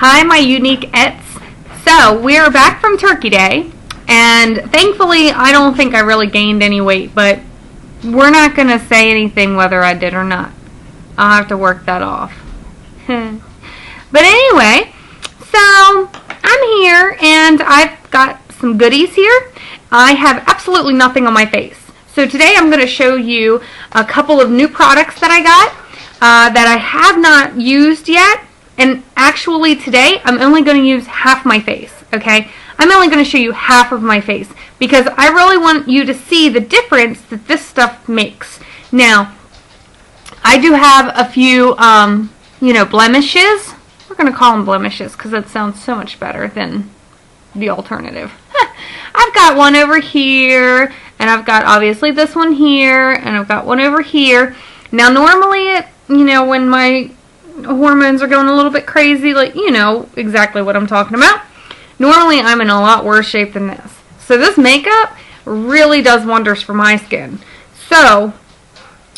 Hi, my Younique ets. So, we're back from Turkey Day, and thankfully, I don't think I really gained any weight, but we're not going to say anything whether I did or not. I'll have to work that off. But anyway, so I'm here, and I've got some goodies here. I have absolutely nothing on my face. So today I'm going to show you a couple of new products that I got that I have not used yet. And actually today, I'm only going to use half my face, okay? I'm only going to show you half of my face because I really want you to see the difference that this stuff makes. Now, I do have a few, blemishes. We're going to call them blemishes because that sounds so much better than the alternative. I've got one over here, and I've got obviously this one here, and I've got one over here. Now, normally, when my hormones are going a little bit crazy, like, you know exactly what I'm talking about. Normally, I'm in a lot worse shape than this. So this makeup really does wonders for my skin. So,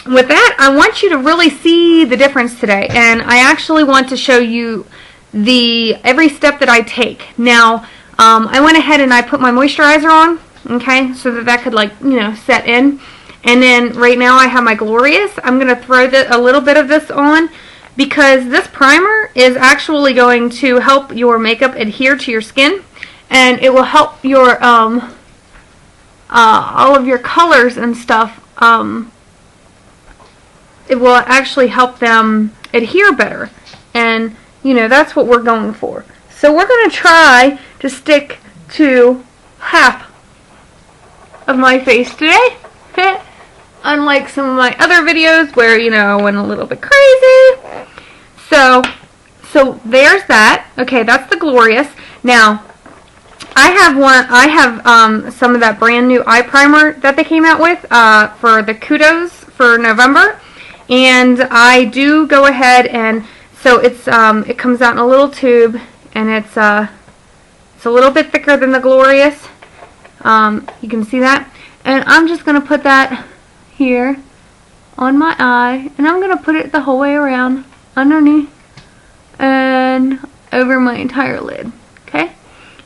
with that, I want you to really see the difference today. And I actually want to show you every step that I take. Now, I went ahead and I put my moisturizer on, okay, so that could, like, set in. And then right now I have my Glorious. I'm going to throw a little bit of this on, because this primer is actually going to help your makeup adhere to your skin, and it will help your all of your colors and stuff. It will actually help them adhere better, and that's what we're going for. So we're going to try to stick to half of my face today. Unlike some of my other videos where, I went a little bit crazy. So there's that. Okay, that's the Glorious. Now, I have some of that brand new eye primer that they came out with for the Kudos for November. And I do go ahead and, so it's it comes out in a little tube, and it's a little bit thicker than the Glorious. You can see that. And I'm just going to put that here on my eye, and I'm going to put it the whole way around, underneath, and over my entire lid. Okay?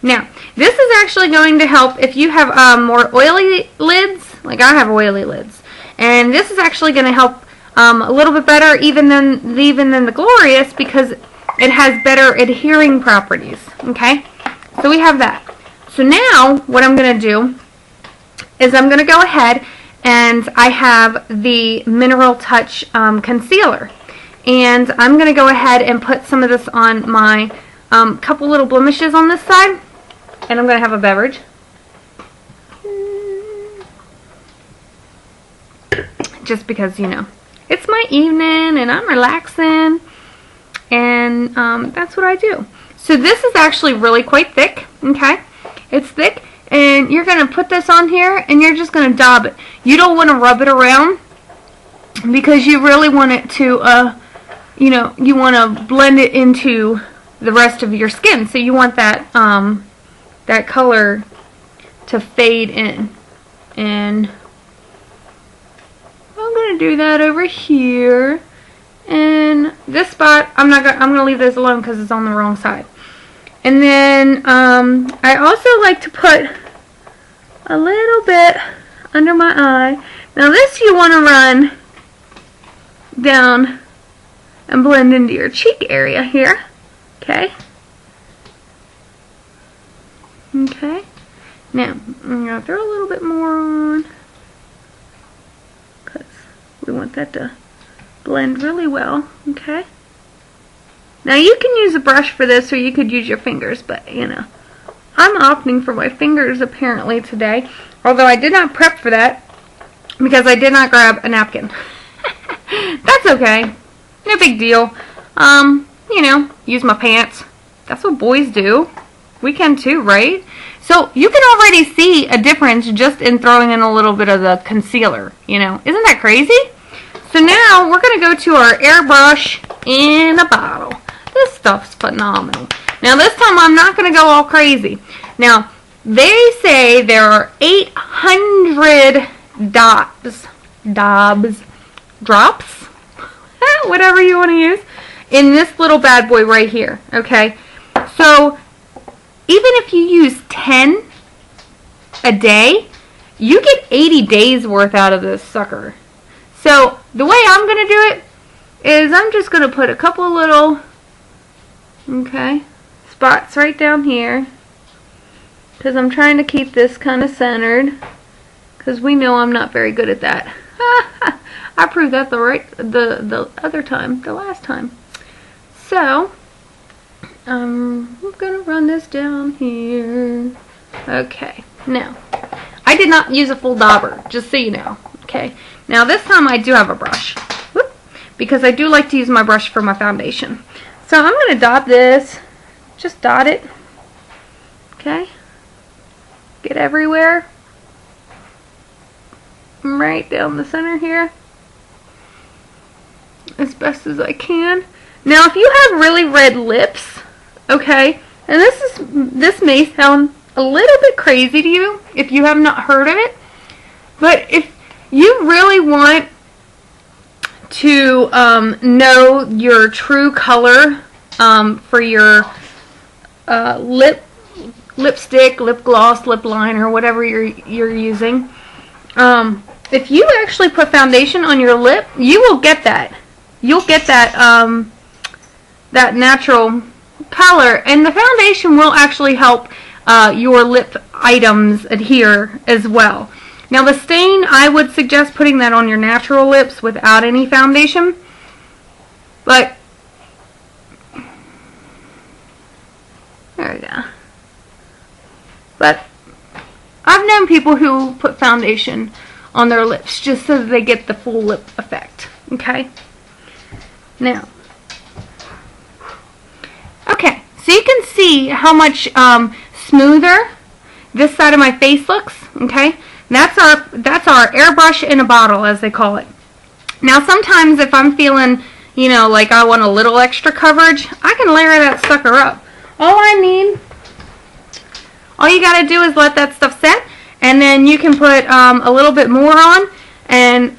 Now, this is actually going to help if you have more oily lids, like I have oily lids. And this is actually going to help a little bit better even than the Glorious, because it has better adhering properties. Okay? So we have that. So now, what I'm going to do is I'm going to go ahead, and I have the Mineral Touch concealer. And I'm going to go ahead and put some of this on my couple little blemishes on this side. And I'm going to have a beverage. Just because, it's my evening and I'm relaxing. And that's what I do. So this is actually really quite thick. Okay? It's thick. And you're going to put this on here, and you're just going to dab it. You don't want to rub it around, because you really want it to, you want to blend it into the rest of your skin. So you want that, that color to fade in. And I'm going to do that over here. And this spot, I'm going to leave this alone because it's on the wrong side. And then I also like to put a little bit under my eye. Now this you want to run down and blend into your cheek area here. Okay? Okay. Now, I'm going to throw a little bit more on, because we want that to blend really well. Okay? Now you can use a brush for this, or you could use your fingers, but I'm opting for my fingers apparently today, although I did not prep for that because I did not grab a napkin. That's okay. No big deal. Use my pants. That's what boys do. We can too, right? So you can already see a difference just in throwing in a little bit of the concealer, Isn't that crazy? So now we're going to go to our airbrush in a bottle. This stuff's phenomenal. Now this time I'm not going to go all crazy. Now they say there are 800 drops, whatever you want to use, in this little bad boy right here, okay? So even if you use 10 a day, you get 80 days worth out of this sucker. So the way I'm going to do it is I'm just going to put a couple little, spots right down here, because I'm trying to keep this kind of centered, because we know I'm not very good at that. I proved that the last time. So I'm gonna run this down here. Okay, now I did not use a full dauber, just so you know. Okay, now this time I do have a brush. Whoop, because I do like to use my brush for my foundation. So I'm gonna dot this, just dot it. Okay, get everywhere, right down the center here, as best as I can. Now if you have really red lips, okay, and this may sound a little bit crazy to you if you have not heard of it, but if you really want to know your true color for your lipstick, lip gloss, lip liner, whatever you're using, if you actually put foundation on your lip, you will get that. You'll get that that natural color, and the foundation will actually help your lip items adhere as well. Now the stain, I would suggest putting that on your natural lips without any foundation, but there we go. But I've known people who put foundation on their lips just so that they get the full lip effect. Okay? Now, okay, so you can see how much smoother this side of my face looks. Okay? That's our airbrush in a bottle, as they call it. Now sometimes if I'm feeling, you know, like I want a little extra coverage, I can layer that sucker up. All you gotta do is let that stuff set, and then you can put a little bit more on, and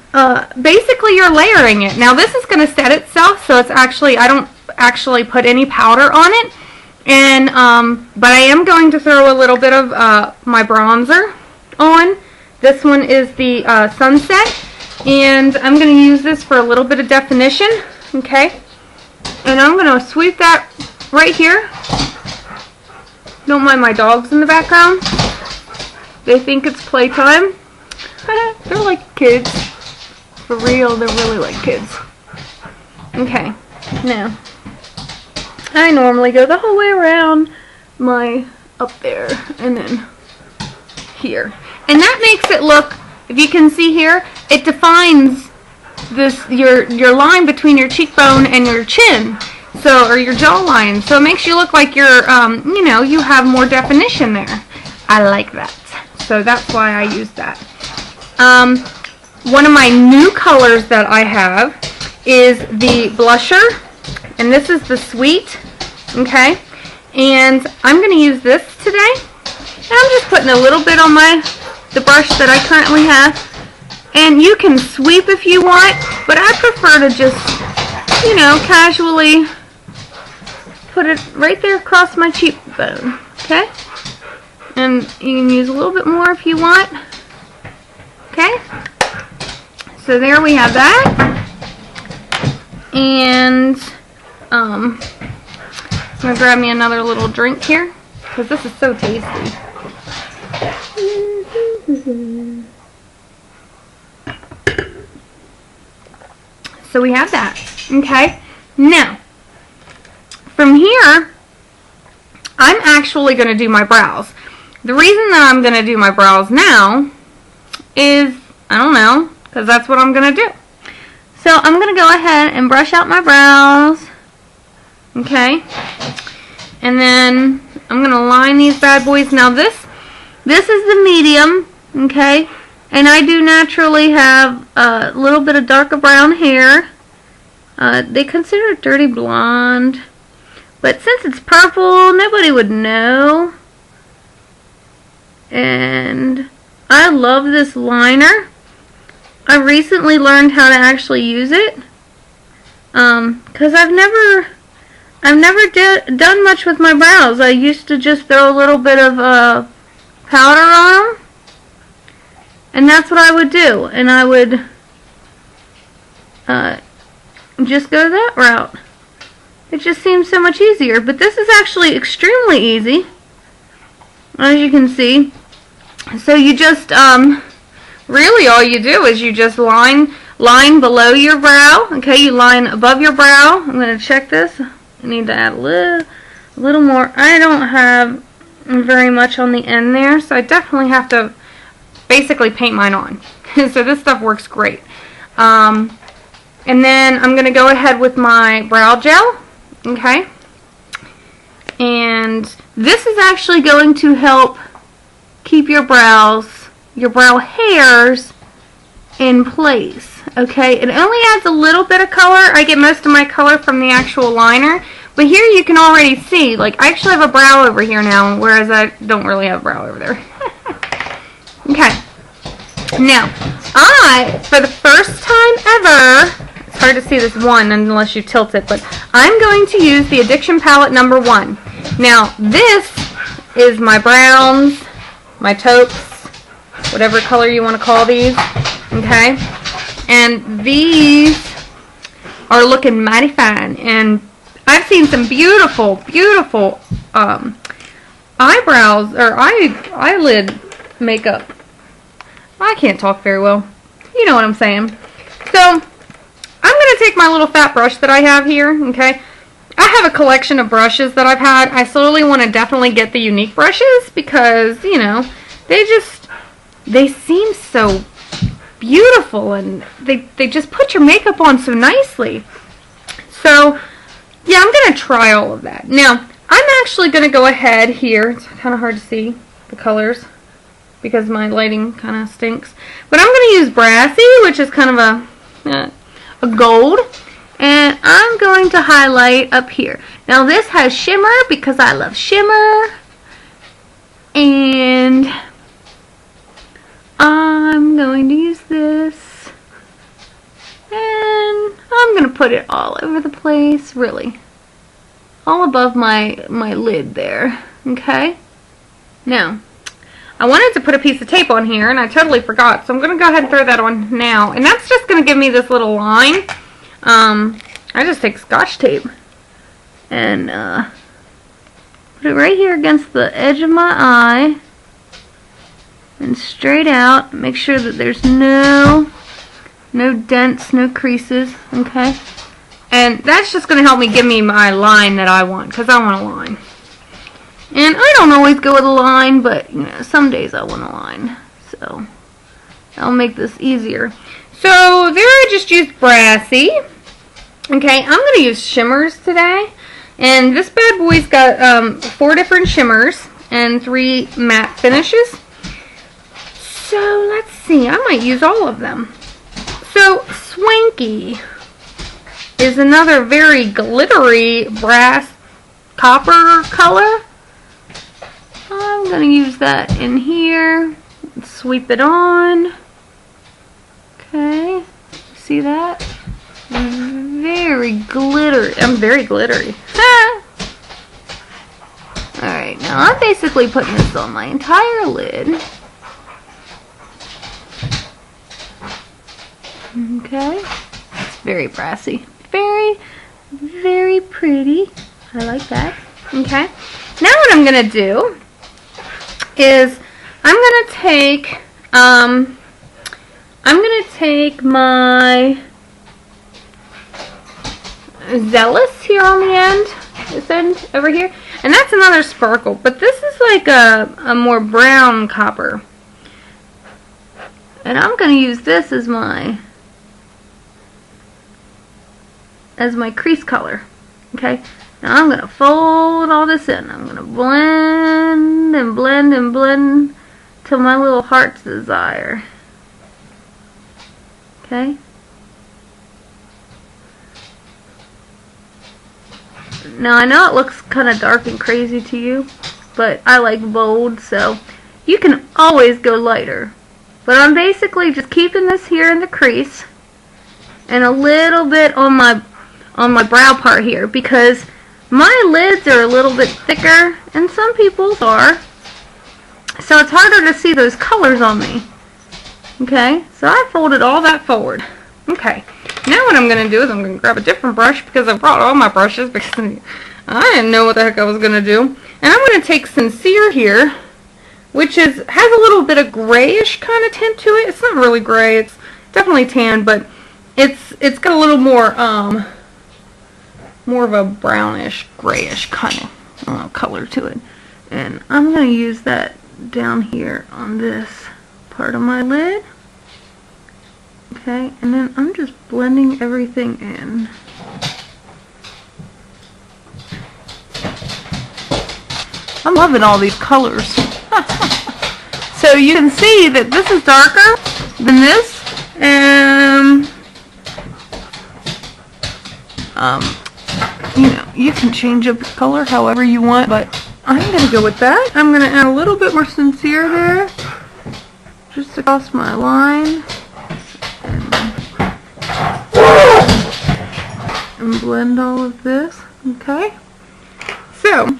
basically you're layering it. Now this is gonna set itself, so it's actually, I don't actually put any powder on it, and but I am going to throw a little bit of my bronzer on. This one is the Sunset, and I'm going to use this for a little bit of definition, okay? And I'm going to sweep that right here. Don't mind my dogs in the background. They think it's playtime. They're like kids. For real, they're really like kids. Okay, now, I normally go the whole way around my up there, and then here. And that makes it look, if you can see here, it defines this your line between your cheekbone and your chin, so, or your jawline. So it makes you look like you're, you know, you have more definition there. I like that. So that's why I use that. One of my new colors that I have is the blusher, and this is the Sweet, okay? And I'm going to use this today. And I'm just putting a little bit on the brush that I currently have, and you can sweep if you want, but I prefer to just, you know, casually put it right there across my cheekbone, okay? And you can use a little bit more if you want, okay? So there we have that, and I'm gonna grab me another little drink here, because this is so tasty. So we have that, okay? Now, from here, I'm actually going to do my brows. The reason that I'm going to do my brows now is, I don't know, because that's what I'm going to do. So I'm going to go ahead and brush out my brows, okay? And then I'm going to line these bad boys. Now this is the medium, okay? And I do naturally have a little bit of darker brown hair. They consider it dirty blonde, but since it's purple, nobody would know. And I love this liner. I recently learned how to actually use it, because I I've never done much with my brows. I used to just throw a little bit of powder on them, and that's what I would do. And I would just go that route. It just seems so much easier. But this is actually extremely easy, as you can see. So you just, really all you do is you just line below your brow. Okay, you line above your brow. I'm going to check this. I need to add a little more. I don't have very much on the end there, so I definitely have to basically paint mine on. So this stuff works great. And then I'm going to go ahead with my brow gel. Okay. And this is actually going to help keep your brow hairs in place. Okay, it only adds a little bit of color. I get most of my color from the actual liner, but here you can already see, like, I actually have a brow over here now, whereas I don't really have a brow over there. Okay, now, for the first time ever, it's hard to see this one unless you tilt it, but I'm going to use the Addiction Palette number 1. Now, this is my browns, my taupes, whatever color you want to call these, okay? And these are looking mighty fine. And I've seen some beautiful, beautiful eyebrows or eyelid makeup. I can't talk very well. You know what I'm saying. So I'm going to take my little fat brush that I have here, okay? I have a collection of brushes that I've had. I slowly want to definitely get the Younique brushes because, you know, they seem so beautiful, and they just put your makeup on so nicely. So yeah, I'm gonna try all of that. Now I'm actually gonna go ahead here. It's kind of hard to see the colors because my lighting kind of stinks, but I'm gonna use Brassy, which is kind of a gold, and I'm going to highlight up here. Now this has shimmer because I love shimmer, and I'm going to use this, and I'm going to put it all over the place, really. All above my lid there, okay? Now, I wanted to put a piece of tape on here, and I totally forgot, so I'm going to go ahead and throw that on now. And that's just going to give me this little line. I just take Scotch tape and put it right here against the edge of my eye. And straight out, make sure that there's no dents, no creases, okay? And that's just going to help me give me my line that I want, because I want a line. And I don't always go with a line, but, you know, some days I want a line. So, that'll make this easier. So, there I just used Brassy. Okay, I'm going to use shimmers today. And this bad boy's got 4 different shimmers and 3 matte finishes. So let's see, I might use all of them. So Swanky is another very glittery brass copper color. I'm going to use that in here. Sweep it on. Okay, see that? Very glittery. I'm very glittery. Alright, now I'm basically putting this on my entire lid. Okay, it's very brassy. Very, very pretty. I like that. Okay, now what I'm going to do is I'm going to take my Zealous here on the end, this end over here, and that's another sparkle, but this is like a more brown copper, and I'm going to use this as my crease color. Okay, now I'm going to fold all this in. I'm going to blend and blend and blend till my little heart's desire. Okay. Now I know it looks kind of dark and crazy to you, but I like bold, so you can always go lighter. But I'm basically just keeping this here in the crease and a little bit on my brow part here, because My lids are a little bit thicker, and some people's are. So it's harder to see those colors on me. Okay, so I folded all that forward. Okay, now what I'm going to do is I'm going to grab a different brush because I brought all my brushes because I didn't know what the heck I was going to do. And I'm going to take Sincere here, which has a little bit of grayish kind of tint to it. It's not really gray, it's definitely tan, but it's got a little more of a brownish, grayish kind of color to it. And I'm going to use that down here on this part of my lid. Okay, and then I'm just blending everything in. I'm loving all these colors. So you can see that this is darker than this, and you know, you can change up the color however you want, but I'm going to go with that. I'm going to add a little bit more Sincere there, just across my line, and blend all of this. Okay, so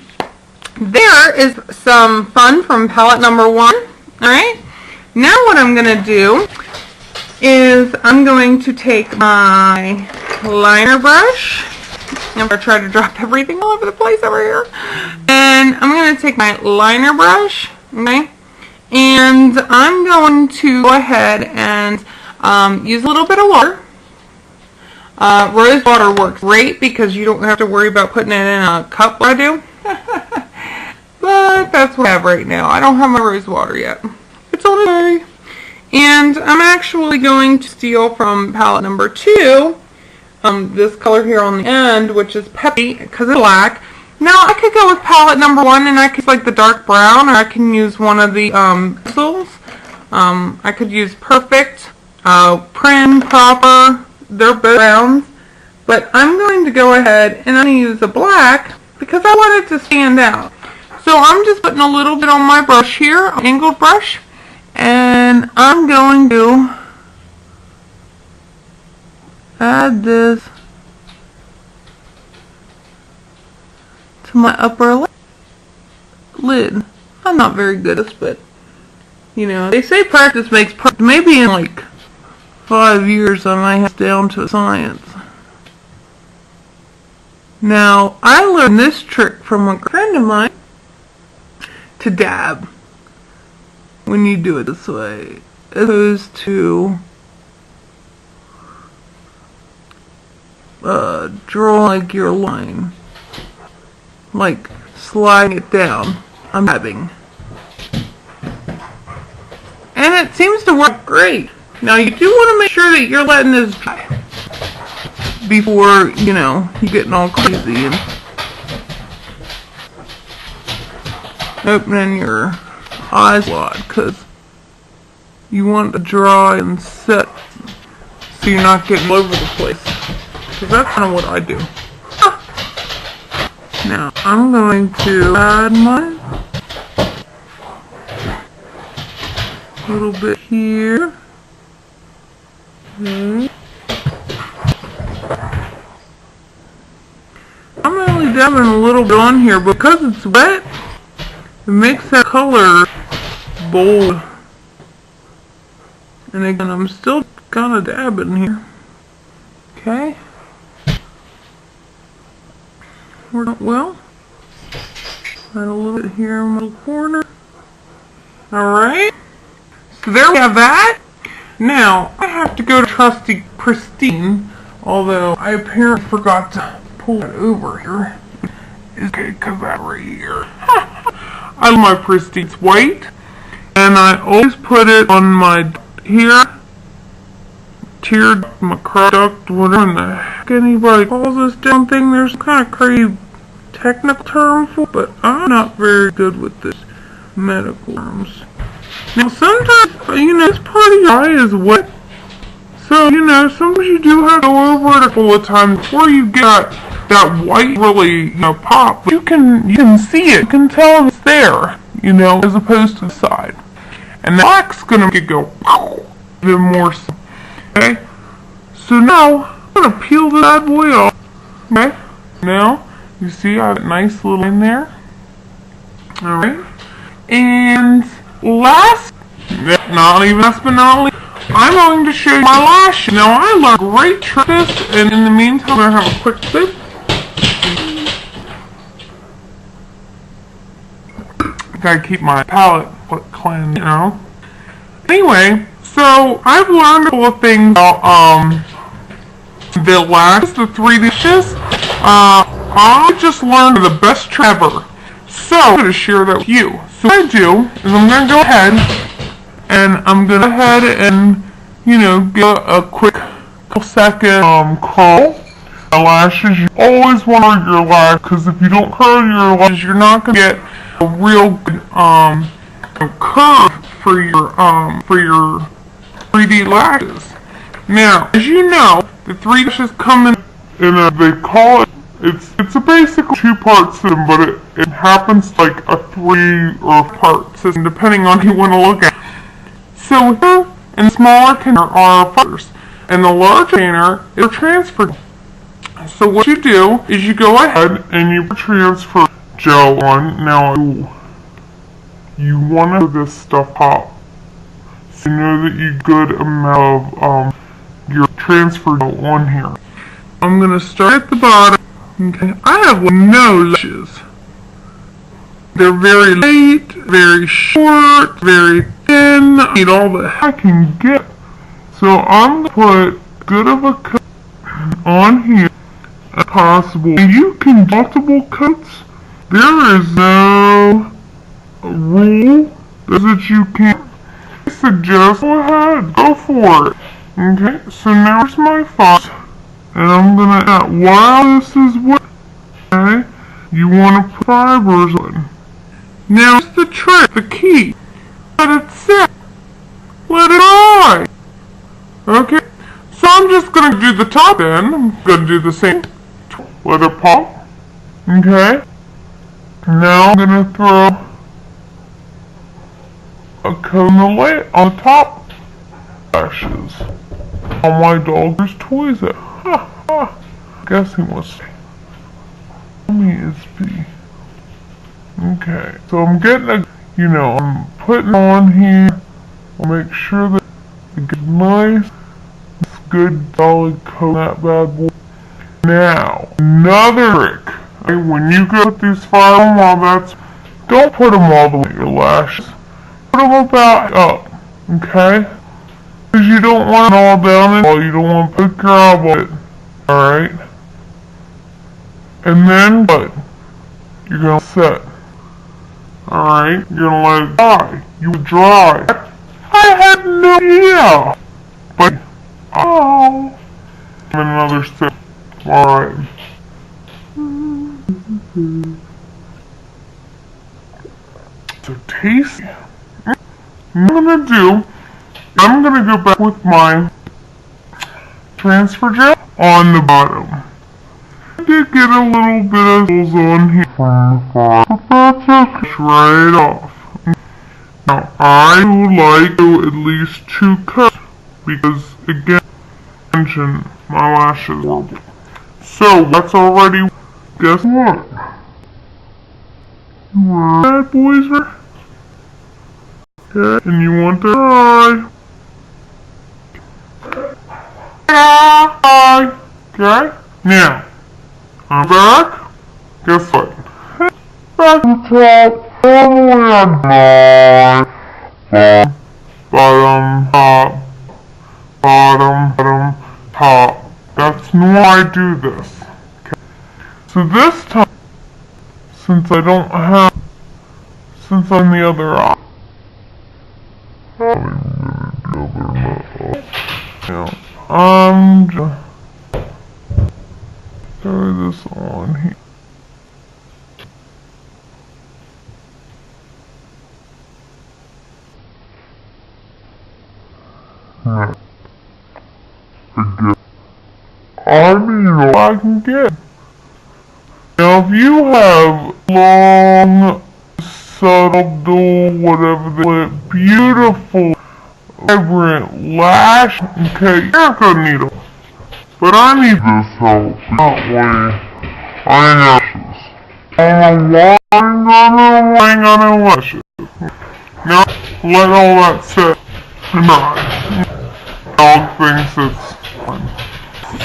there is some fun from palette number 1. Alright, now what I'm going to do is I'm going to take my liner brush. I'm going to try to drop everything all over the place over here. And I'm going to take my liner brush, okay, and I'm going to go ahead and use a little bit of water. Rose water works great because you don't have to worry about putting it in a cup like I do. But that's what I have right now. I don't have my rose water yet. It's on its way. And I'm actually going to steal from palette number 2, this color here on the end, which is Peppy, because it's black. Now, I could go with palette number 1, and I could use like the dark brown, or I can use one of the pencils. I could use Perfect, Prim, Proper. They're both browns. But I'm going to go ahead and I'm going to use the black because I want it to stand out. So I'm just putting a little bit on my brush here, angled brush, and I'm going to add this to my upper lid. I'm not very good at this, but you know, they say practice makes perfect. Maybe in like 5 years I might have down to a science. Now, I learned this trick from a friend of mine, to dab when you do it this way, as opposed to draw like your line, like sliding it down. I'm dabbing, and it seems to work great. Now you do want to make sure that you're letting this dry before, you know, you're getting all crazy and opening your eyes wide, because you want to dry and set so you're not getting all over the place, because that's kind of what I do. Now I'm going to add my little bit here. Okay. I'm only dabbing a little bit on here because it's wet. It makes that color bold. And again, I'm still kind of dabbing here. Okay. Worked out well. Add a little bit here in the corner. Alright. So there we have that. Now, I have to go to trusty Pristine, although I apparently forgot to pull it over here. It's okay, because that right here. I love my Pristine. It's white, and I always put it on my here, tear, my duct, whatever in the heck anybody calls this damn thing. There's some kind of crazy technical term for it, but I'm not very good with this medical terms. Now sometimes, you know, this part of your eye is wet, so, you know, sometimes you do have to go over it a couple of times before you get that white really, you know, pop. But you can see it, you can tell it's there, you know, as opposed to the side. And the black's gonna make it go even more so. Okay? So now, I'm gonna peel this bad boy off. Okay? Now, You see I have a nice little line there. Alright. And last, not even last but not least, I'm going to show you my lashes. Now I learned a great trick this, and in the meantime I'm going to have a quick sip. Gotta keep my palate clean, you know. Anyway, so I've learned a couple of things about the lashes, the 3D lashes. I just learned the best trick ever. So I'm going to share that with you. So what I do is I'm going to go ahead and you know, get a quick couple second curl my lashes. You always want to curl your lashes, because if you don't curl your lashes, you're not going to get a real good curve for your 3D lashes. Now, as you know, the 3D lashes come in a, they call it, it's a basic 2-part system, but it happens like a 3 or part system depending on who you want to look at. So here in the smaller container are fibers, and the large container is transfer. So what you do is you go ahead and you transfer gel on. Now you want to this stuff hot, so you know that you good amount of your transfer gel on here. I'm gonna start at the bottom. Okay, I have no lashes. They're very light, very short, very thin. I need all the I can get. So I'm gonna put good of a coat on here as possible. And you can do multiple coats. There is no rule that you can't. I suggest go ahead, go for it. Okay, so now here's my font, and I'm gonna add, while this is wet, okay, you wanna put fibers on. Now here's the trick, the key. Let it sit. Let it dry. Okay, so I'm just gonna do the top end. I'm gonna do the same. Let it pop. Okay. Now I'm gonna throw a coat on the top lashes. On my dog, there's toys at. Ha ha. Guess he wants to. Mommy is B. Okay, so I'm getting a, you know, I'm putting on here. I'll make sure that it gets nice, good solid coat, that bad boy. Now, another trick. Okay, when you go put these fibers on, don't put them all the way to your lashes. Put them about up, okay? Because you don't want it all down and you don't want to put your eyeball in it. Alright? And then what? You're going to set. Alright? You're going to let it dry. You dry. I had no idea. But, oh. Another step. Alright. So tasty. What I'm gonna do, I'm gonna go back with my transfer gel on the bottom. I did get a little bit of holes on here from the front, but that's okay. Right off. Now I like to at least 2 coats because again, my lashes are horrible. So that's already. Guess what? You want bad boys, right? Okay, and you want to dry. Okay, now I'm back. Guess what? Back to the top, all the way on my bottom, top, bottom, top. That's not how I do this. Okay. So this time, since I'm the other eye. I'm just throw this on here. I mean, all I can get. Now, if you have long, subtle, whatever they call it, beautiful, vibrant lash, okay, you're not gonna need them. But I need this help. That way, I have Hang on and luscious. Now, let all that sit and dry. Dog thinks it's fun.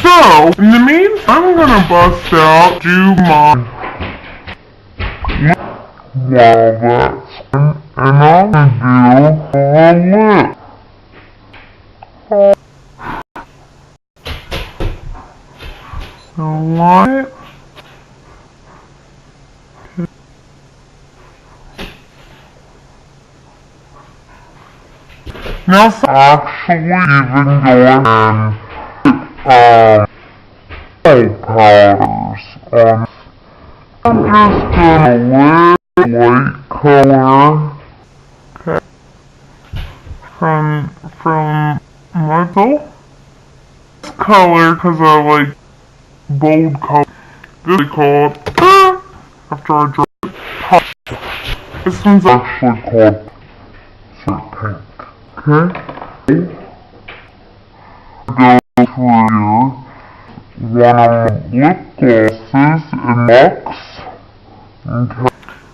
So, in the meantime, I'm gonna bust out Juman. While that's fun, and I'm gonna do a lip. So what? Now, actually even going and powders on. I'm just gonna wear light color. Okay. From Michael. This color, cause I like bold color. This is called after I draw it. Posh. This one's actually called pink. Okay. Go through one of my lip glosses in Luxe. Okay.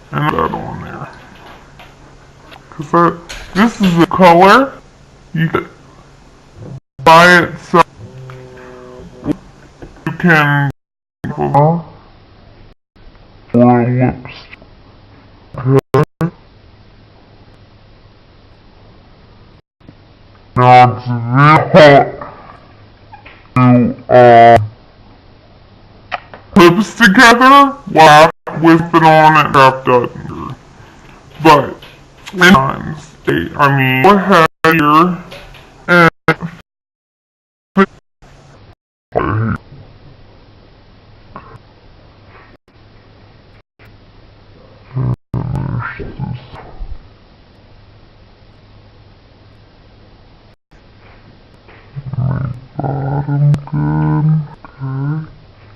And that on there. Cause this is the color you can buy it so you can or lipstick. Okay. Now it's very hot to lips together, laugh with it on it, wrapped up. But sometimes, I mean, go ahead here and put bottom good. Okay.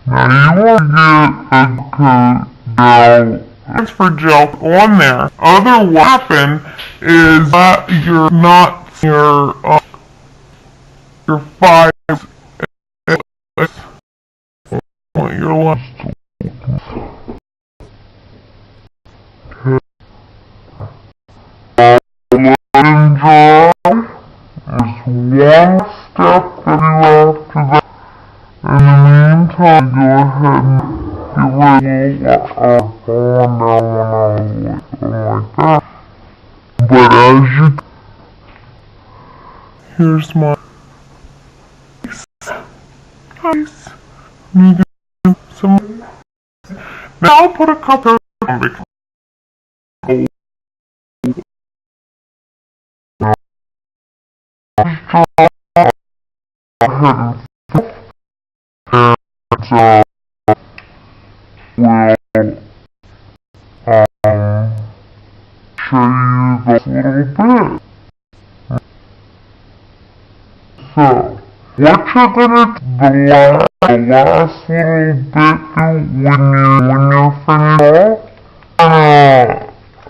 Now you want to get a good gel, transfer gel on there. Other what happen is that your nuts, your five, your lunch. Letting dry is one step that you have to do. In the meantime, go ahead and get ready falling down like that. But as you here's my face. You can do some. Now I'll put a couple on because will show you this little bit. So, what you're gonna do, the last little bit when you're finished off,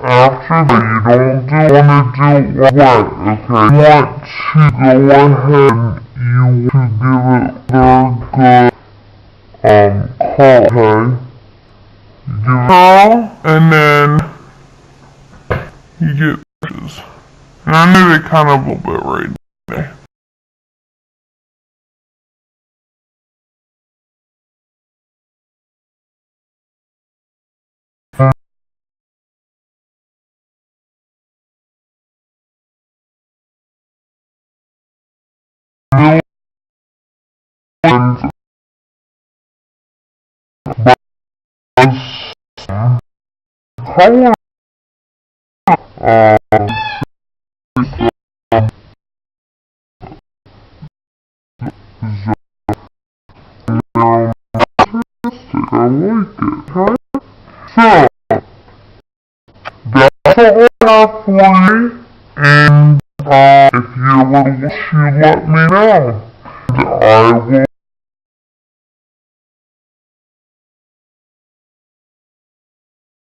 after that you don't want to do it wet, okay? You want to go ahead and you want to give it very good curl, okay? You give it curl, and then you get brushes. And I know they kind of a little bit right there. Color I like it, huh? So, that's all I have for you, and if you ever wish, you let me know, and I will